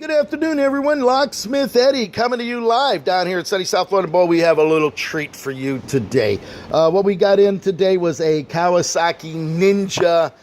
Good afternoon, everyone. Locksmith Eddie coming to you live down here in sunny South Florida. Boy, we have a little treat for you today. What we got in today was a Kawasaki Ninja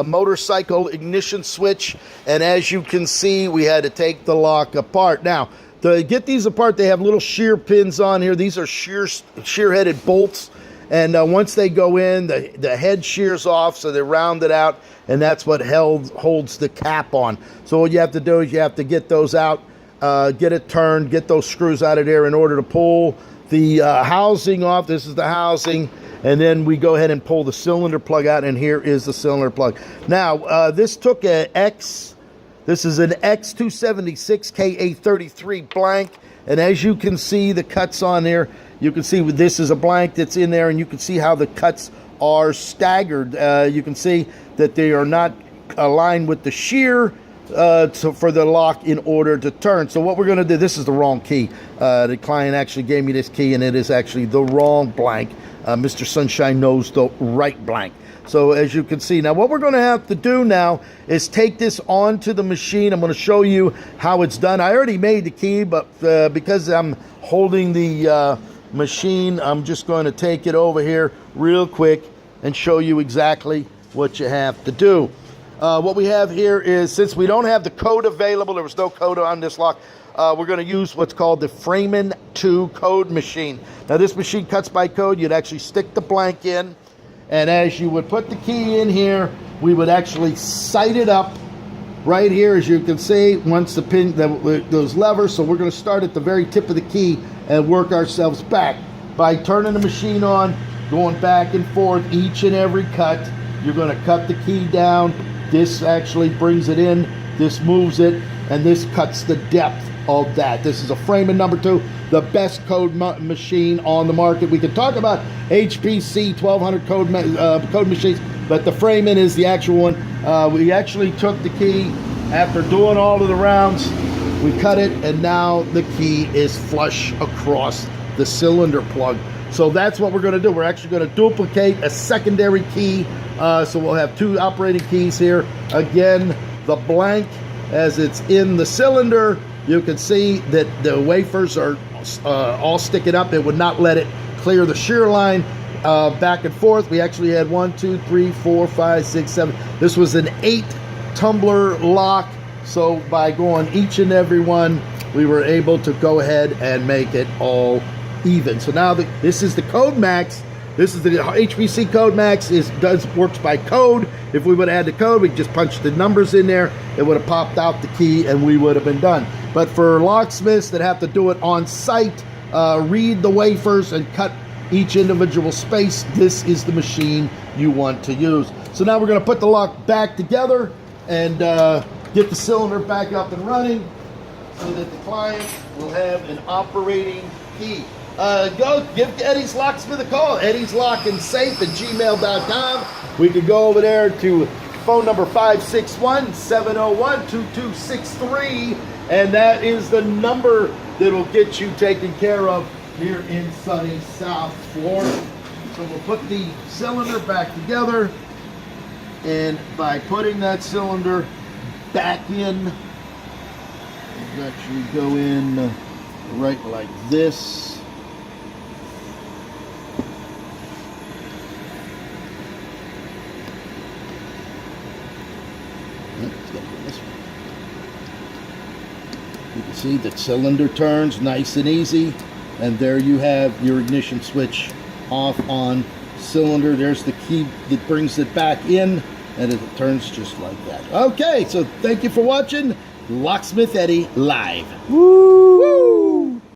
motorcycle ignition switch. And as you can see, we had to take the lock apart. Now, to get these apart, they have little shear pins on here. These are shear-headed bolts. And once they go in, the head shears off, so they're rounded out, and that's what holds the cap on. So what you have to do is you have to get those out, get it turned, get those screws out of there in order to pull the housing off. This is the housing, and then we go ahead and pull the cylinder plug out, and here is the cylinder plug. Now, this took this is an X276 KA33 blank, and as you can see, the cuts on there, you can see this is a blank that's in there, and you can see how the cuts are staggered. You can see that they are not aligned with the shear for the lock in order to turn. So what we're going to do, this is the wrong key. The client actually gave me this key, and it is actually the wrong blank. Mr. Sunshine knows the right blank. So as you can see, now what we're going to have to do now is take this onto the machine. I'm going to show you how it's done. I already made the key, but because I'm holding the machine, I'm just going to take it over here real quick and show you exactly what you have to do. What we have here is, since we don't have the code available, there was no code on this lock, we're going to use what's called the Freeman 2 code machine. Now this machine cuts by code. You'd actually stick the blank in, and as you would put the key in here, we would actually sight it up right here, as you can see, once the pin, those levers. So we're going to start at the very tip of the key and work ourselves back by turning the machine on, going back and forth each and every cut. You're going to cut the key down. This actually brings it in, this moves it, and this cuts the depth of that. This is a Freeman number 2, the best code machine on the market. We can talk about HPC 1200 code machines, but the Freeman is the actual one. We actually took the key after doing all of the rounds. We cut it, and now the key is flush across the cylinder plug. So that's what we're going to do. We're actually going to duplicate a secondary key. So we'll have 2 operating keys here. Again, the blank, as it's in the cylinder, you can see that the wafers are all sticking up. It would not let it clear the shear line back and forth. We actually had 1, 2, 3, 4, 5, 6, 7. This was an 8 tumbler lock. So by going each and every one, we were able to go ahead and make it all even. So now this is the Code Max. This is the HPC Code Max. Works by code. If we would have had the code, we just punched the numbers in there. It would have popped out the key, and we would have been done. But for locksmiths that have to do it on site, read the wafers and cut each individual space, this is the machine you want to use. So now we're going to put the lock back together and get the cylinder back up and running so that the client will have an operating key. Go give Eddie's Locksmith a call. Eddie's Lock and Safe at gmail.com. We can go over there to phone number 561-701-2263, and that is the number that will get you taken care of here in sunny South Florida. So we'll put the cylinder back together, and by putting that cylinder back in, we'll actually go in right like this. You can see the cylinder turns nice and easy, and there you have your ignition switch off on cylinder. There's the key that brings it back in, and it turns just like that. Okay, so thank you for watching Locksmith Eddie live. Woo!